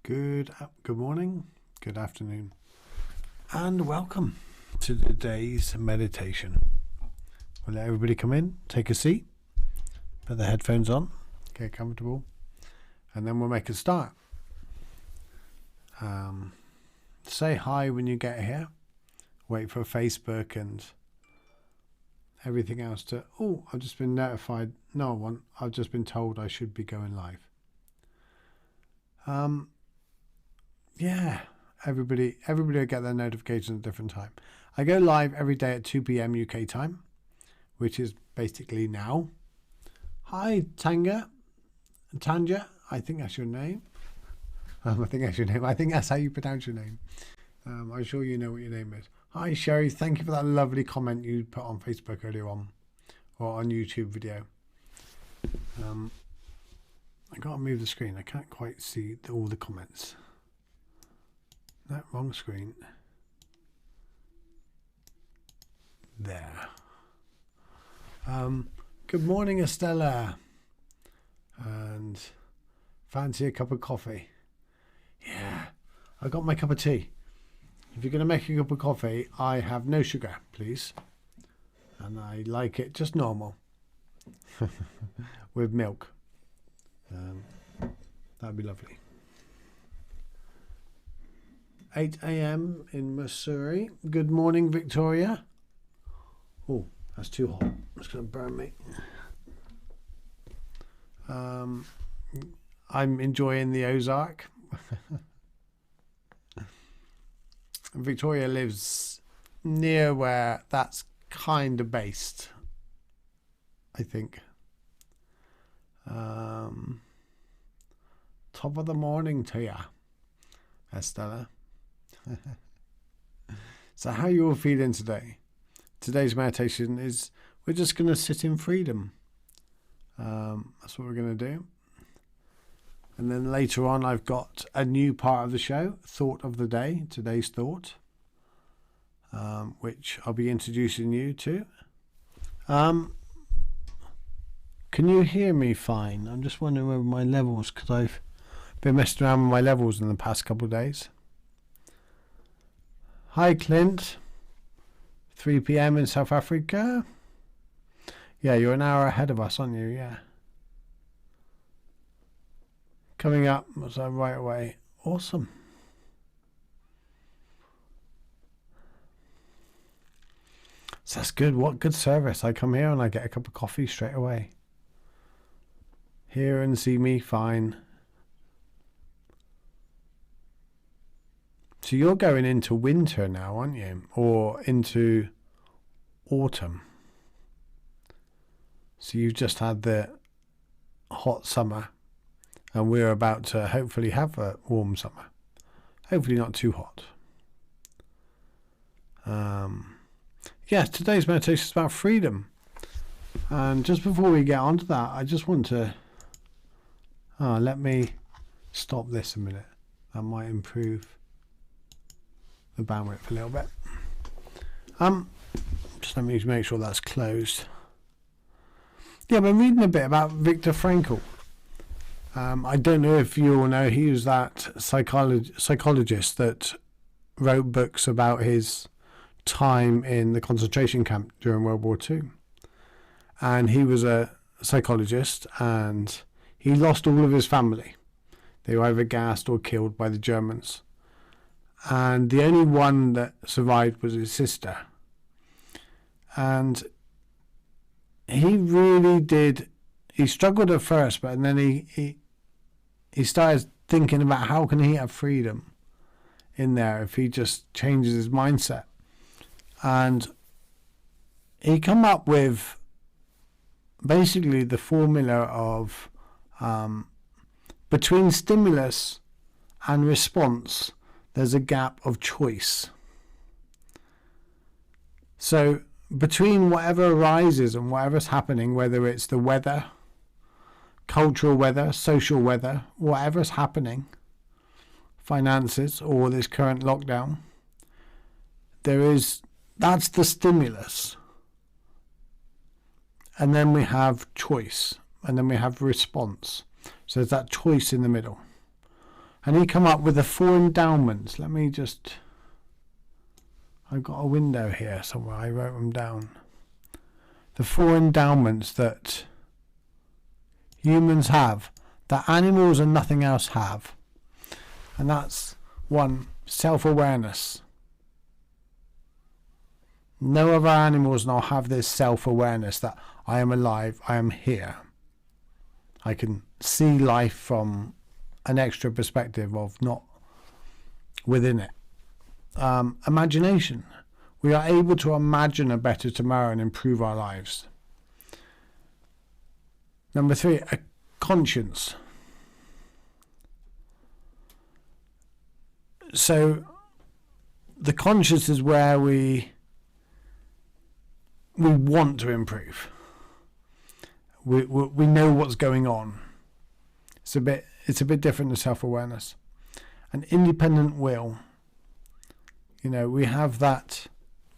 Good morning, good afternoon, and welcome to today's meditation. We'll let everybody come in, take a seat, put the headphones on, get comfortable, and then we'll make a start. Say hi when you get here. Wait for Facebook and everything else to... Oh, I've just been notified. No, I won't. I've just been told I should be going live. Yeah, everybody will get their notifications at a different time. I go live every day at 2 p.m. UK time, which is basically now. Hi, Tanja, I think that's your name. I think that's how you pronounce your name. I'm sure you know what your name is. Hi, Sherry. Thank you for that lovely comment you put on Facebook earlier on, or on YouTube video. I gotta move the screen. I can't quite see all the comments. No, wrong screen. There. Good morning, Estella. And fancy a cup of coffee? Yeah, I got my cup of tea. If you're going to make a cup of coffee, I have no sugar, please. And I like it just normal. With milk. That'd be lovely. 8 a.m. in Missouri. Good morning, Victoria. Oh, that's too hot. It's going to burn me. I'm enjoying the Ozark. Victoria lives near where that's kind of based, I think. Top of the morning to ya, Estella. So how are you all feeling today? Today's meditation is we're just going to sit in freedom. That's what we're going to do. And then later on I've got a new part of the show, Thought of the Day, today's thought, which I'll be introducing you to. Can you hear me fine? I'm just wondering where my levels, because I've been messing around with my levels in the past couple of days. Hi, Clint. 3 p.m. in South Africa. Yeah, you're an hour ahead of us, aren't you? Yeah. Coming up, so right away. Awesome. So that's good. What good service. I come here and I get a cup of coffee straight away. Hear and see me fine. So you're going into winter now, aren't you? Or into autumn. So you've just had the hot summer. And we're about to hopefully have a warm summer. Hopefully not too hot. Yes, today's meditation is about freedom. And just before we get on to that, I just want to... let me stop this a minute. That might improve the bandwidth a little bit. Just let me make sure that's closed. Yeah, I've been reading a bit about Viktor Frankl. I don't know if you all know, he was that psychologist that wrote books about his time in the concentration camp during World War II. And he was a psychologist and he lost all of his family. They were either gassed or killed by the Germans. And the only one that survived was his sister. And he really did, he struggled at first, but then he started thinking about how can he have freedom in there if he just changes his mindset. And he come up with basically the formula of between stimulus and response, there's a gap of choice. So between whatever arises and whatever's happening, whether it's the weather, cultural weather, social weather, whatever's happening, finances or this current lockdown, that's the stimulus. And then we have choice, and then we have response. So there's that choice in the middle. And he come up with the 4 endowments. Let me just... I've got a window here somewhere. I wrote them down. The 4 endowments that humans have, that animals and nothing else have. And that's 1, self-awareness. No other animals now have this self-awareness that I am alive, I am here. I can see life from an extra perspective of not within it. Imagination. We are able to imagine a better tomorrow and improve our lives. Number 3, a conscience. So the conscience is where we want to improve. We know what's going on. It's a bit different than self-awareness. An independent will. You know, we have that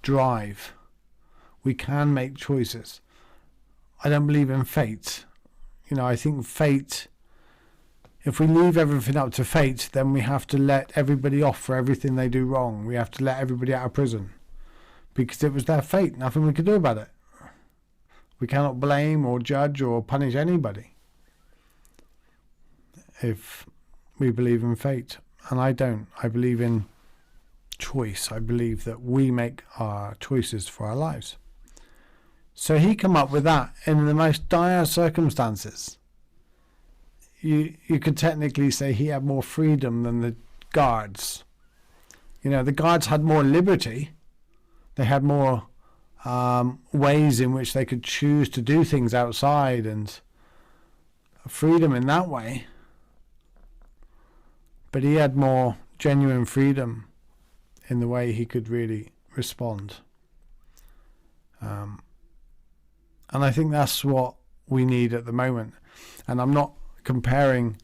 drive. We can make choices. I don't believe in fate. You know, I think fate, if we leave everything up to fate, then we have to let everybody off for everything they do wrong. We have to let everybody out of prison because it was their fate. Nothing we could do about it. We cannot blame or judge or punish anybody if we believe in fate. And I don't. I believe in choice. I believe that we make our choices for our lives. So he come up with that in the most dire circumstances. You could technically say he had more freedom than the guards. You know, the guards had more liberty. They had more ways in which they could choose to do things outside and freedom in that way. But he had more genuine freedom in the way he could really respond. And I think that's what we need at the moment. And I'm not comparing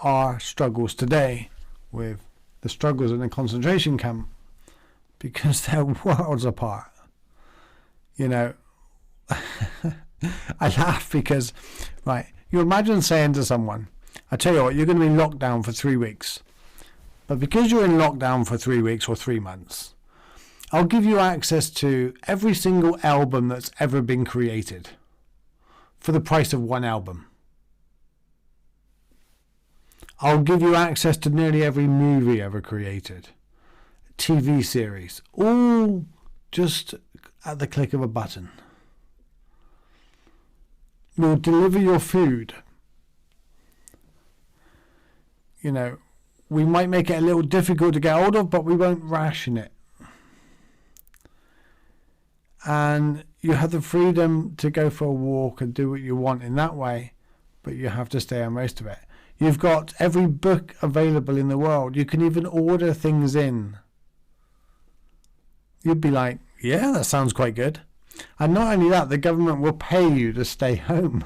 our struggles today with the struggles in a concentration camp because they're worlds apart. You know, I laugh because, right, you imagine saying to someone, I tell you what, you're going to be locked down for 3 weeks. But because you're in lockdown for 3 weeks or 3 months, I'll give you access to every single album that's ever been created for the price of 1 album. I'll give you access to nearly every movie ever created, TV series, all just at the click of a button. We'll deliver your food. You know, we might make it a little difficult to get hold of, but we won't ration it. And you have the freedom to go for a walk and do what you want in that way, but you have to stay on most of it. You've got every book available in the world. You can even order things in. You'd be like, yeah, that sounds quite good. And not only that, the government will pay you to stay home.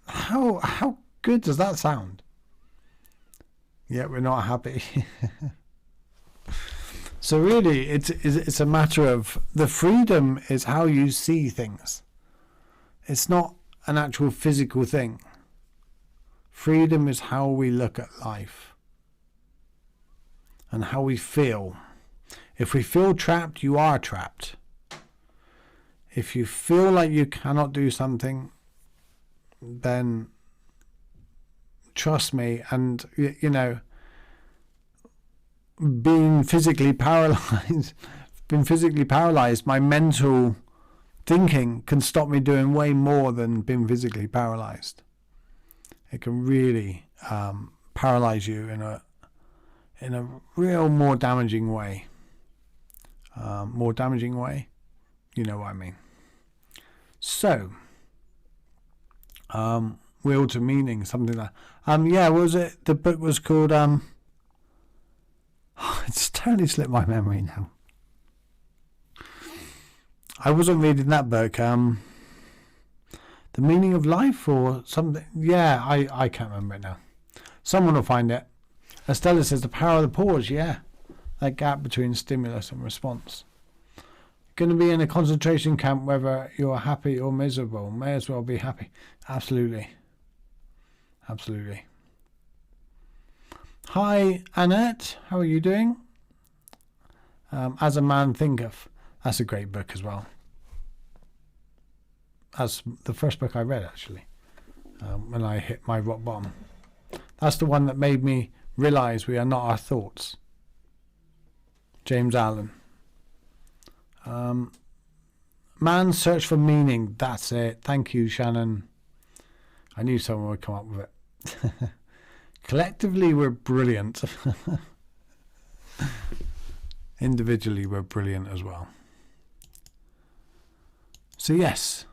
How good does that sound? Yet we're not happy. So really, it's a matter of the freedom is how you see things. It's not an actual physical thing. Freedom is how we look at life and how we feel. If we feel trapped, you are trapped. If you feel like you cannot do something, then trust me, and you know, being physically paralyzed, my mental thinking can stop me doing way more than being physically paralyzed. It can really paralyze you in a real more damaging way. You know what I mean. So, will to meaning, something like yeah, what was it? The book was called it's totally slipped my memory now. I wasn't reading that book. The Meaning of Life or something. Yeah, I can't remember it now. Someone will find it. Estella says the power of the pause. Yeah, that gap between stimulus and response. Going to be in a concentration camp whether you're happy or miserable. May as well be happy. Absolutely. Hi, Annette. How are you doing? As a Man Thinketh. That's a great book as well. That's the first book I read, actually, when I hit my rock bottom. That's the one that made me realise we are not our thoughts. James Allen. Man's Search for Meaning. That's it. Thank you, Shannon. I knew someone would come up with it. Collectively, we're brilliant. Individually, we're brilliant as well. So yes,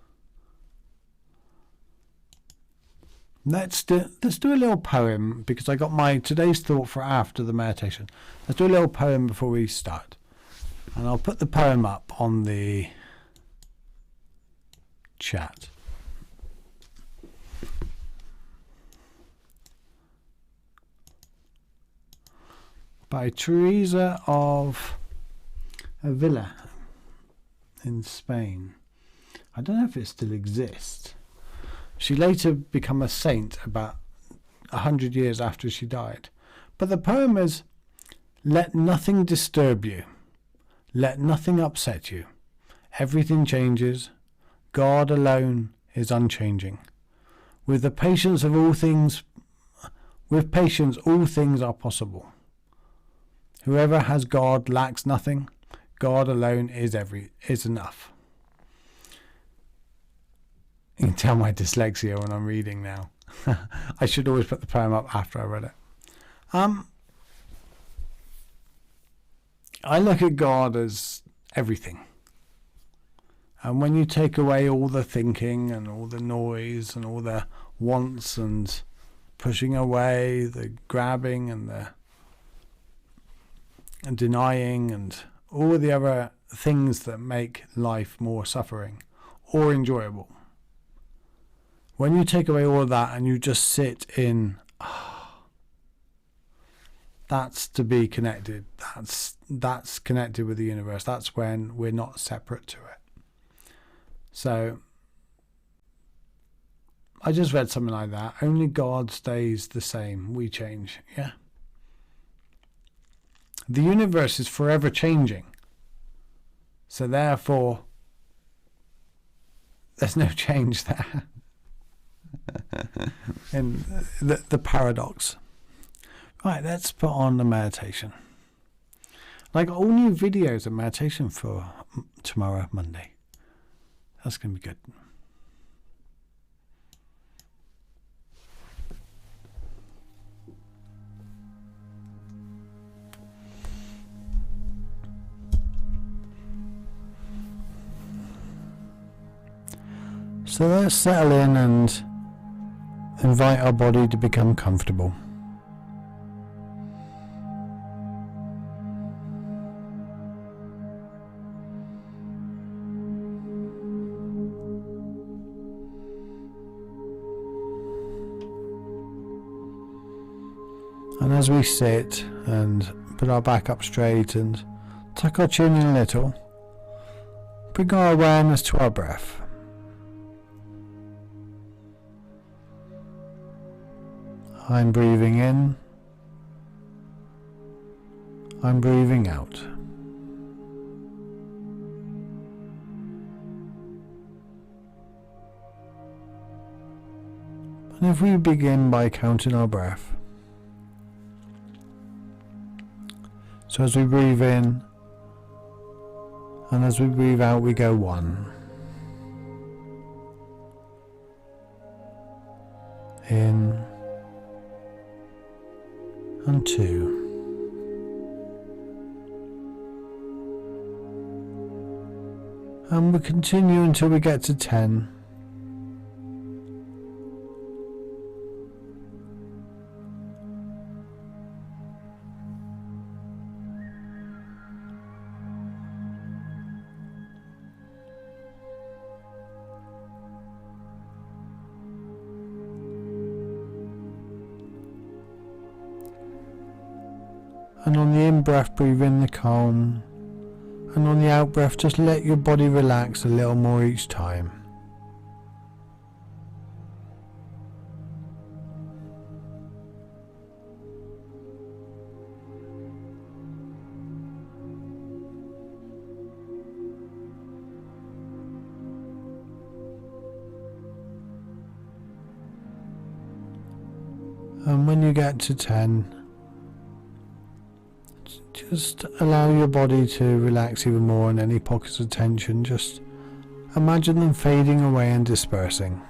let's do a little poem, because I got my today's thought for after the meditation. Let's do a little poem before we start, and I'll put the poem up on the chat. By Teresa of Avila in Spain. I don't know if it still exists. She later became a saint about 100 years after she died. But the poem is, let nothing disturb you. Let nothing upset you. Everything changes. God alone is unchanging. With the patience of all things, with patience all things are possible. Whoever has God lacks nothing. God alone is enough. You can tell my dyslexia when I'm reading now. I should always put the poem up after I read it. I look at God as everything. And when you take away all the thinking and all the noise and all the wants and pushing away, the grabbing and the denying and all the other things that make life more suffering or enjoyable, when you take away all of that and you just sit in, that's to be connected. That's connected with the universe. That's when we're not separate to it. So I just read something like that. Only God stays the same. We change. Yeah. The universe is forever changing. So therefore, there's no change there. In the paradox. Right, let's put on the meditation. I got all new videos of meditation for tomorrow, Monday. That's going to be good. So let's settle in and invite our body to become comfortable. And as we sit and put our back up straight and tuck our chin in a little, bring our awareness to our breath. I'm breathing in, I'm breathing out. And if we begin by counting our breath, so as we breathe in and as we breathe out, we go 1. In and 2. And we continue until we get to 10. And on the in-breath, breathe in the calm. And on the out-breath, just let your body relax a little more each time. And when you get to 10, just allow your body to relax even more, and any pockets of tension, just imagine them fading away and dispersing.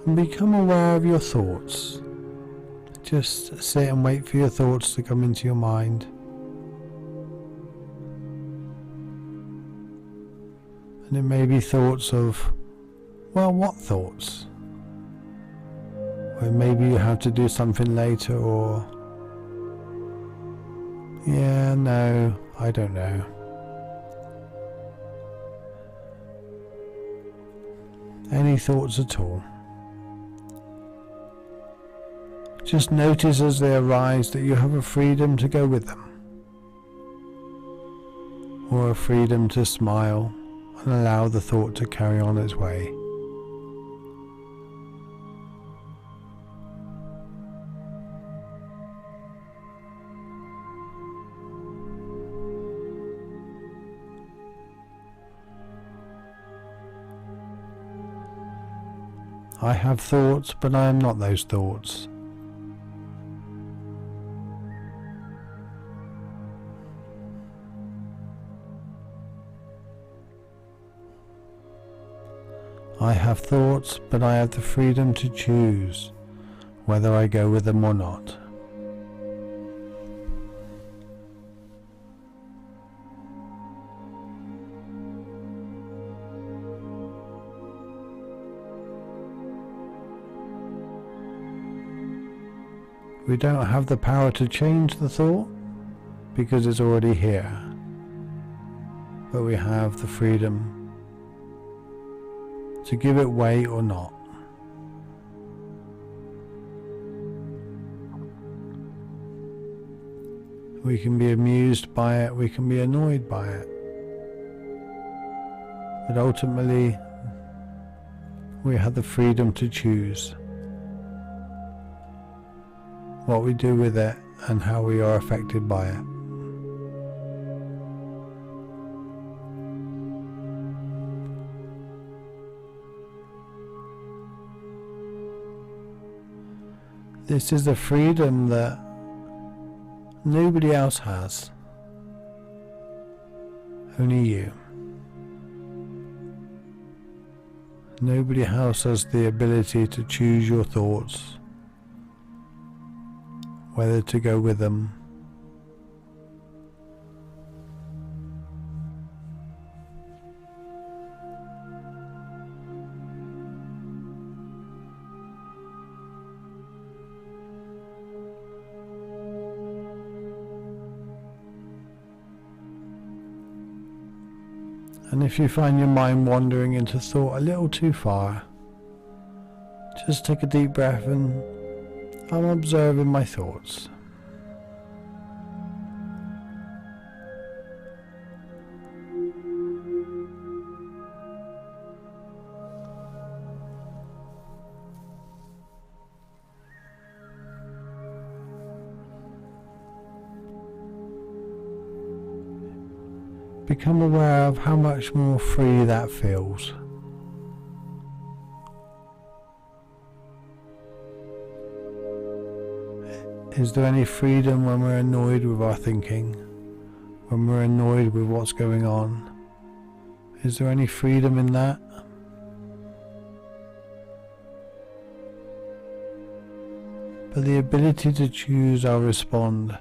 And become aware of your thoughts. Just sit and wait for your thoughts to come into your mind. And it may be thoughts of, well, what thoughts? Or maybe you have to do something later, or, yeah, no, I don't know. Any thoughts at all. Just notice as they arise that you have a freedom to go with them, or a freedom to smile and allow the thought to carry on its way. I have thoughts, but I am not those thoughts. I have thoughts, but I have the freedom to choose whether I go with them or not. We don't have the power to change the thought because it's already here, but we have the freedom to give it weight or not. We can be amused by it, we can be annoyed by it, but ultimately we have the freedom to choose what we do with it and how we are affected by it. This is the freedom that nobody else has, only you. Nobody else has the ability to choose your thoughts, whether to go with them. And if you find your mind wandering into thought a little too far, just take a deep breath and I'm observing my thoughts. Become aware of how much more free that feels. Is there any freedom when we're annoyed with our thinking? When we're annoyed with what's going on? Is there any freedom in that? But the ability to choose how to respond,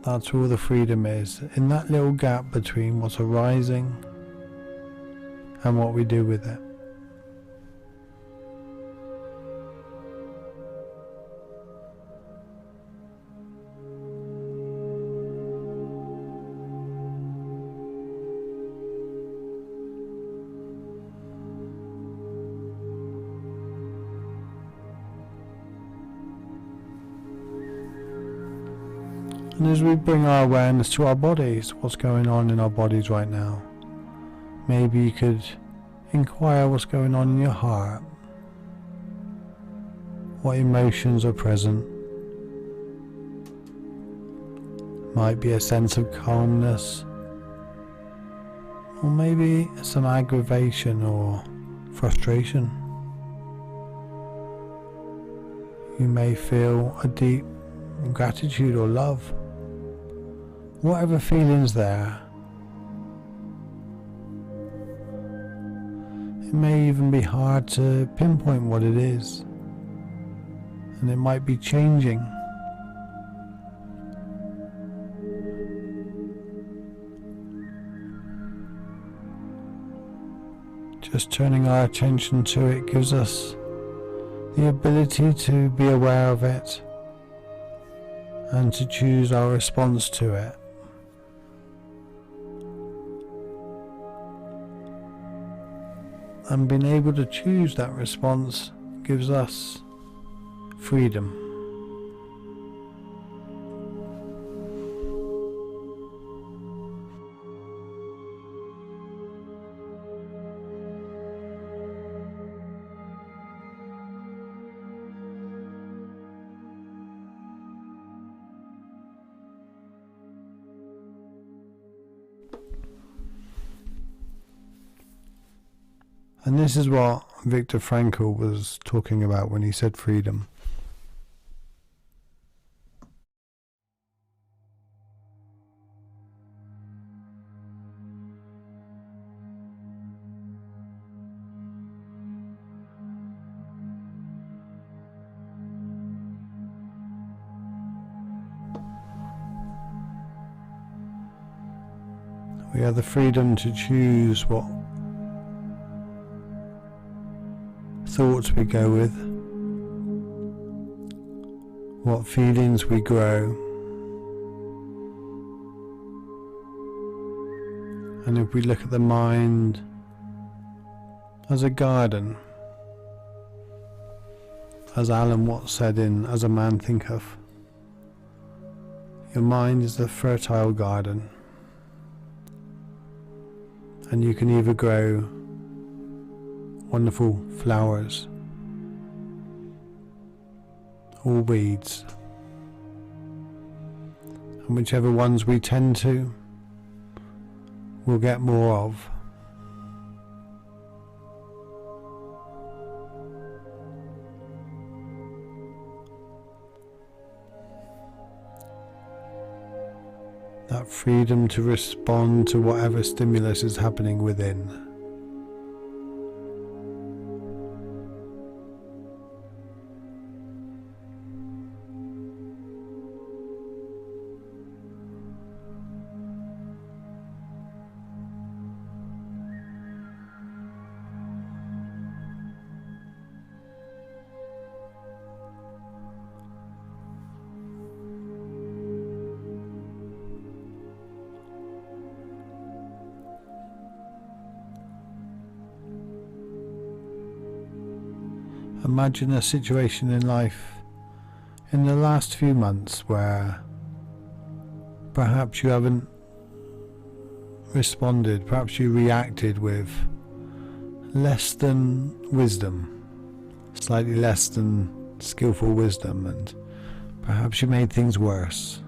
that's all the freedom is, in that little gap between what's arising and what we do with it. And as we bring our awareness to our bodies, what's going on in our bodies right now, maybe you could inquire what's going on in your heart. What emotions are present? Might be a sense of calmness, or maybe some aggravation or frustration. You may feel a deep gratitude or love. Whatever feeling's there. It may even be hard to pinpoint what it is, and it might be changing. Just turning our attention to it gives us the ability to be aware of it and to choose our response to it. And being able to choose that response gives us freedom. And this is what Viktor Frankl was talking about when he said freedom. We have the freedom to choose what thoughts we go with, what feelings we grow, and if we look at the mind as a garden, as Alan Watts said in As a Man Thinketh, your mind is a fertile garden, and you can either grow wonderful flowers or weeds, and whichever ones we tend to, we'll get more of. That freedom to respond to whatever stimulus is happening within. Imagine a situation in life in the last few months where perhaps you haven't responded, perhaps you reacted with less than wisdom, slightly less than skillful wisdom, and perhaps you made things worse.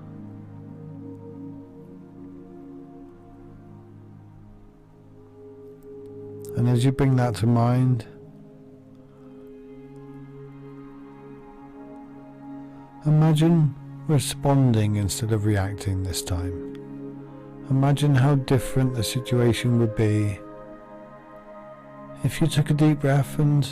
And as you bring that to mind, imagine responding instead of reacting this time. Imagine how different the situation would be if you took a deep breath and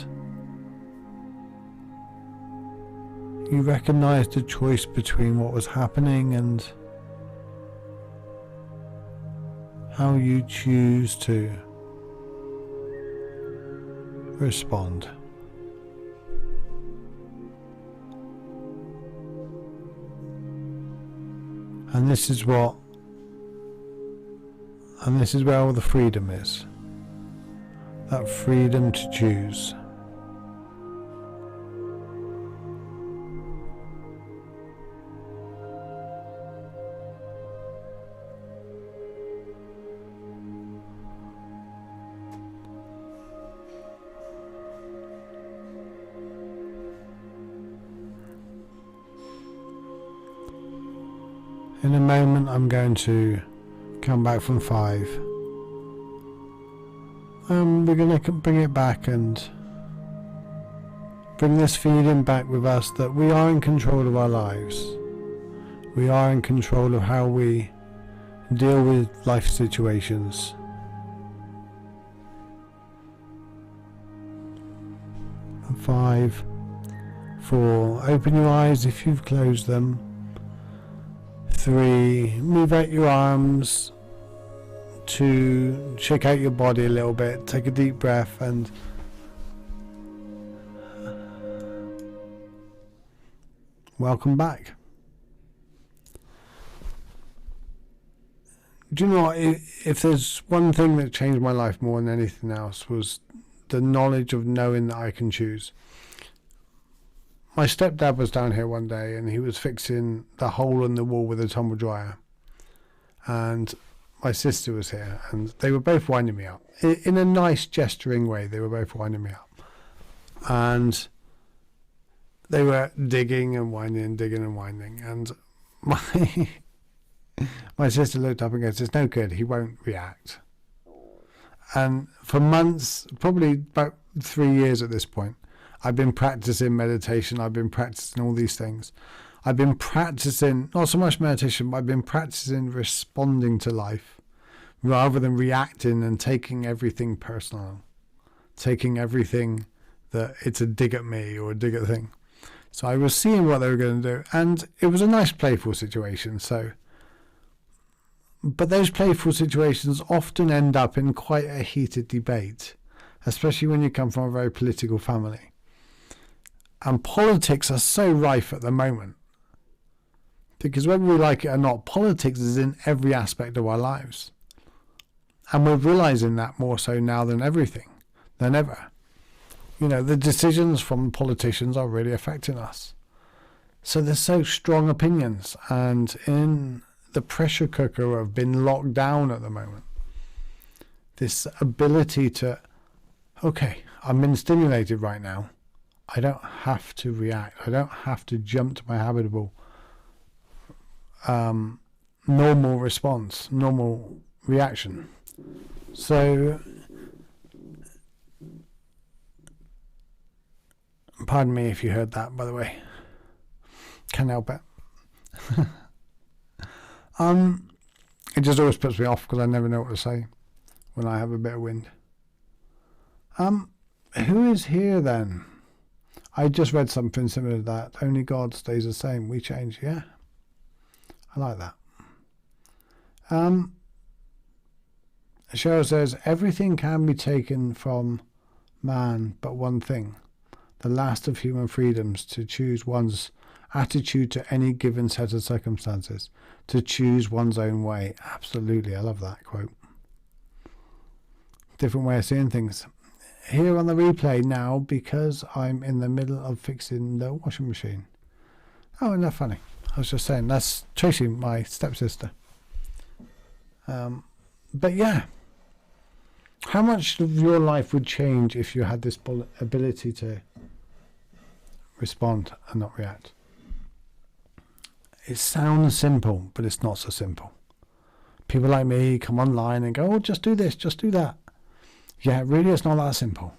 you recognized the choice between what was happening and how you choose to respond. And this is where all the freedom is. That freedom to choose. In a moment I'm going to come back from 5. We're going to bring it back and bring this feeling back with us that we are in control of our lives. We are in control of how we deal with life situations. 5, 4, open your eyes if you've closed them. 3, move out your arms. 2, shake out your body a little bit, take a deep breath and welcome back. Do you know what, if there's one thing that changed my life more than anything else was the knowledge of knowing that I can choose. My stepdad was down here one day and he was fixing the hole in the wall with a tumble dryer, and my sister was here and they were both winding me up in a nice gesturing way. They were both winding me up and they were digging and winding, and my sister looked up and goes, "It's no good, he won't react." And for months, probably about 3 years at this point, I've been practicing meditation. I've been practicing all these things. I've been practicing, not so much meditation, but I've been practicing responding to life rather than reacting and taking everything personal, taking everything that it's a dig at me or a dig at the thing. So I was seeing what they were going to do, and it was a nice playful situation. But those playful situations often end up in quite a heated debate, especially when you come from a very political family. And politics are so rife at the moment, because whether we like it or not, politics is in every aspect of our lives. And we're realizing that more so now than ever. You know, the decisions from politicians are really affecting us. So there's so strong opinions, and in the pressure cooker have been locked down at the moment. This ability to, okay, I'm being stimulated right now. I don't have to react. I don't have to jump to my habitable normal response, normal reaction. So, pardon me if you heard that, by the way. Can't help it. It just always puts me off because I never know what to say when I have a bit of wind. Who is here then? I just read something similar to that. Only God stays the same. We change. Yeah. I like that. Cheryl says, everything can be taken from man but one thing, the last of human freedoms, to choose one's attitude to any given set of circumstances, to choose one's own way. Absolutely. I love that quote. Different way of seeing things. Here on the replay now because I'm in the middle of fixing the washing machine. Oh, isn't that funny? I was just saying, that's Tracy, my stepsister. But yeah, how much of your life would change if you had this ability to respond and not react? It sounds simple, but it's not so simple. People like me come online and go, oh, just do this, just do that. Yeah, really, it's not that simple.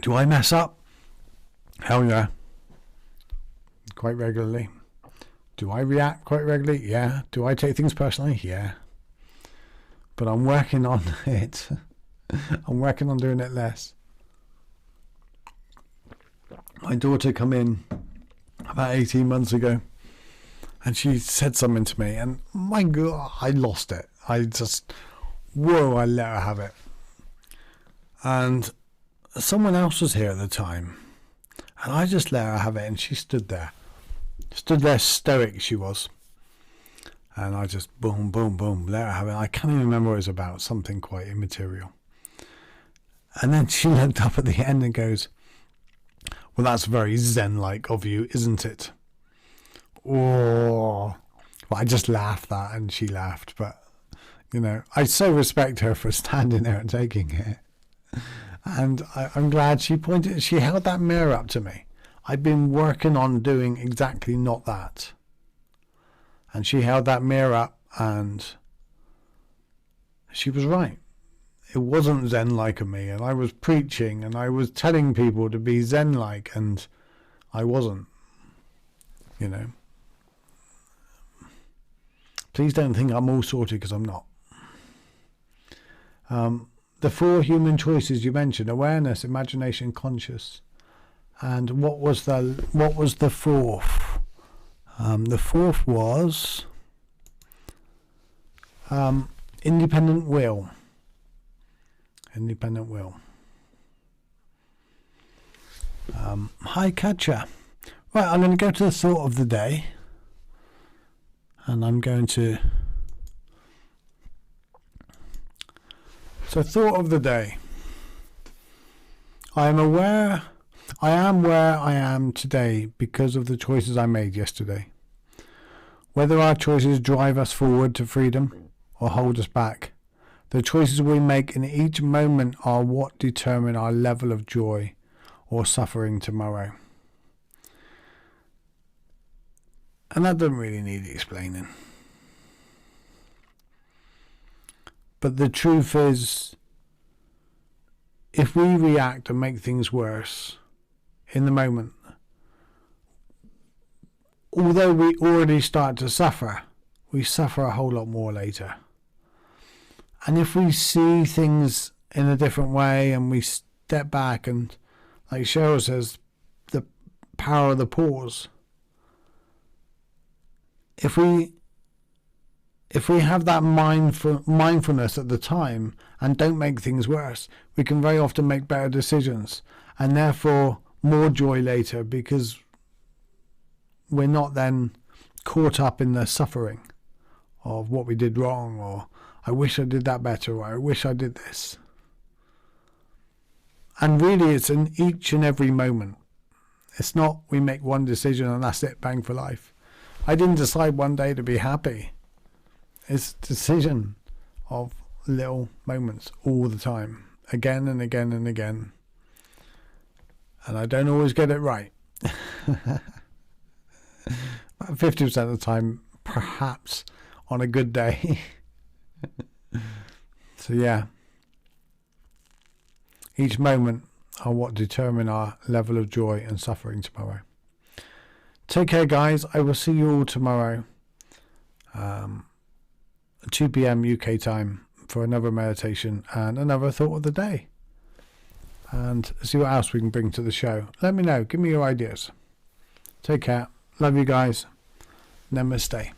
Do I mess up? Hell yeah. Quite regularly. Do I react quite regularly? Yeah. Do I take things personally? Yeah. But I'm working on it. I'm working on doing it less. My daughter come in about 18 months ago and she said something to me and my God, I lost it. I let her have it. And someone else was here at the time and I just let her have it, and she stood there stoic she was, and I just boom let her have it. I can't even remember what it was about, something quite immaterial. And then she looked up at the end and goes, well, that's very zen-like of you, isn't it? Oh, well, I just laughed that and she laughed, but you know, I so respect her for standing there and taking it. And I'm glad she held that mirror up to me. I've been working on doing exactly not that. And she held that mirror up, and she was right. It wasn't Zen-like of me, and I was preaching, and I was telling people to be Zen-like, and I wasn't, you know. Please don't think I'm all sorted, because I'm not. The 4 human choices you mentioned: awareness, imagination, conscious. And what was the 4th? The 4th was independent will. Independent will. Hi, Katja. Right, I'm going to go to the thought of the day, and I'm going to. So, thought of the day. I am where I am today because of the choices I made yesterday. Whether our choices drive us forward to freedom or hold us back, the choices we make in each moment are what determine our level of joy or suffering tomorrow. And that doesn't really need explaining. But the truth is, if we react and make things worse in the moment, although we already start to suffer, we suffer a whole lot more later. And if we see things in a different way and we step back and, like Cheryl says, the power of the pause, if we have that mindfulness at the time and don't make things worse, we can very often make better decisions, and therefore more joy later, because we're not then caught up in the suffering of what we did wrong, or I wish I did that better, or I wish I did this. And really, it's in each and every moment. It's not we make one decision and that's it, bang for life. I didn't decide one day to be happy. It's a decision of little moments all the time, again and again and again. And I don't always get it right. About 50% of the time, perhaps, on a good day. So yeah, each moment are what determine our level of joy and suffering tomorrow. Take care, guys. I will see you all tomorrow. 2 p.m. UK time for another meditation and another thought of the day, and see what else we can bring to the show. Let me know. Give me your ideas. Take care. Love you guys. Namaste.